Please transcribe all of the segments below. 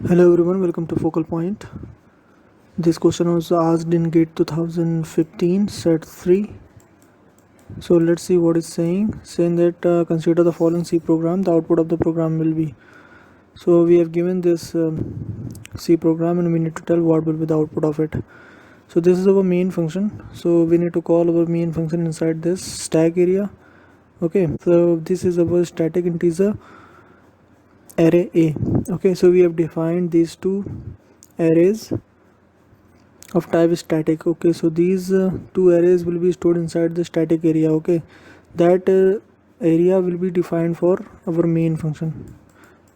Hello everyone, welcome to Focal Point. This question was asked in GATE 2015 set 3. So let's see what it's saying. Saying that consider the following C program. The output of the program will be. So we have given this C program and we need to tell what will be the output of it. So this is our main function. So we need to call our main function inside this stack area. Okay, so this is our static integer array A. Okay, so we have defined these two arrays of type static. Okay, so these two arrays will be stored inside the static area. Okay, that area will be defined for our main function.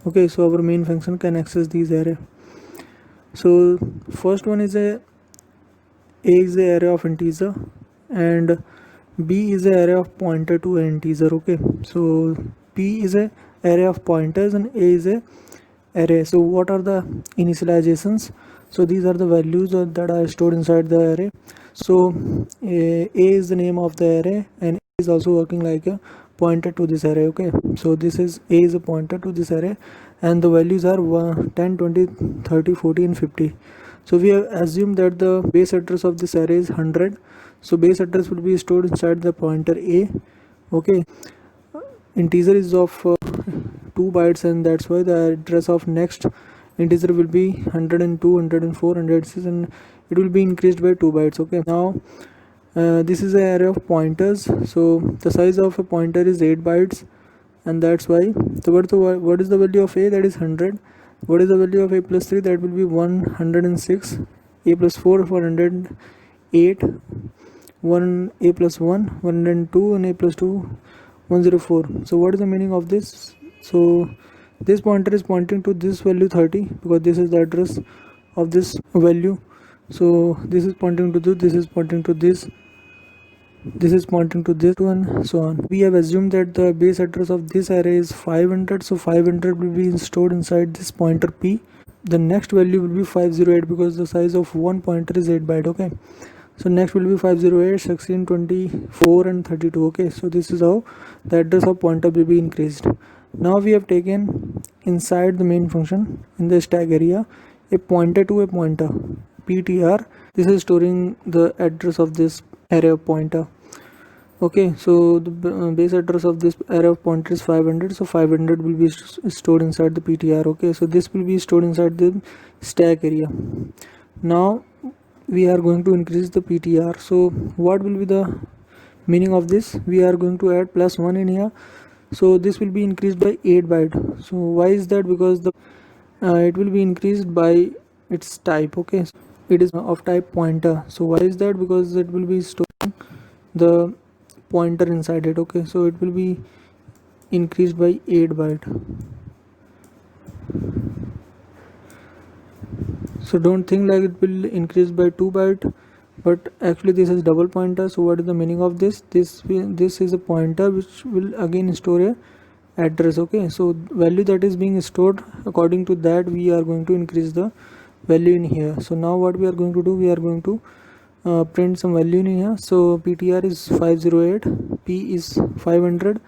Okay, so our main function can access these array. So first one is a is the array of integer and B is the array of pointer to an integer. Okay, so P is a array of pointers and A is a array. So what are the initializations? So these are the values that are stored inside the array. So A is the name of the array and A is also working like a pointer to this array. Okay, so this is A is a pointer to this array and the values are 10, 20, 30, 40 and 50. So we have assumed that the base address of this array is 100. So base address will be stored inside the pointer A. Okay, integer is of 2 bytes and that's why the address of next integer will be 102, 104, 106 and it will be increased by 2 bytes. Okay, now this is an array of pointers. So the size of a pointer is 8 bytes and that's why. So what is the value of A? That is 100. What is the value of A plus 3? That will be 106. A plus 4 408. 1 A plus 1 102 and A plus 2 104. So what is the meaning of this? So this pointer is pointing to this value 30 because this is the address of this value. So this is pointing to this is pointing to this is pointing to this one, so on. We have assumed that the base address of this array is 500, so 500 will be stored inside this pointer P. The next value will be 508 because the size of one pointer is 8 byte. Okay, so next will be 508, 16, 24 and 32. Okay, so this is how the address of pointer will be increased. Now we have taken inside the main function in the stack area a pointer to a pointer, ptr. This is storing the address of this array of pointer. Okay, so the base address of this array of pointer is 500, so 500 will be stored inside the ptr. Okay, so this will be stored inside the stack area. Now we are going to increase the ptr. So what will be the meaning of this? We are going to add plus 1 in here, so this will be increased by 8 byte. So why is that? Because the it will be increased by its type. Okay, it is of type pointer. So why is that? Because it will be storing the pointer inside it. Okay, so it will be increased by 8 byte. So don't think like it will increase by 2 byte, but actually this is double pointer. So what is the meaning of this? This is a pointer which will again store a address. Okay, so value that is being stored, according to that we are going to increase the value in here. So now what we are going to do, we are going to print some value in here. So ptr is 508, p is 500,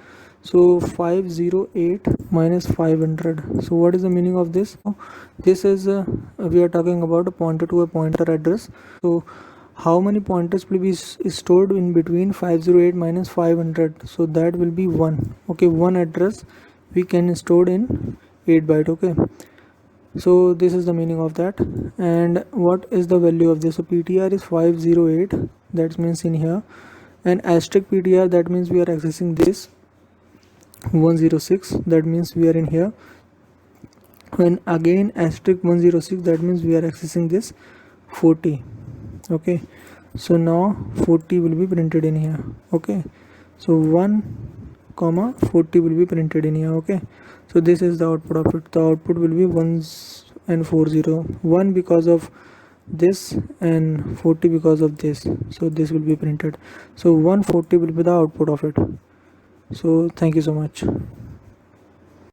so 508 minus 500. So what is the meaning of this? This is we are talking about a pointer to a pointer address. So how many pointers will be stored in between 508 minus 500? So that will be 1. Okay, one address we can store in 8 byte. Okay, so this is the meaning of that. And what is the value of this? So ptr is 508, that means in here, and asterisk ptr, that means we are accessing this 106, that means we are in here, and again asterisk 106, that means we are accessing this 40. Okay, so now 40 will be printed in here. Okay, so 1 comma 40 will be printed in here. Okay, so this is the output of it. The output will be 1 and 40, 1 because of this and 40 because of this. So this will be printed. So 140 will be the output of it. So thank you so much.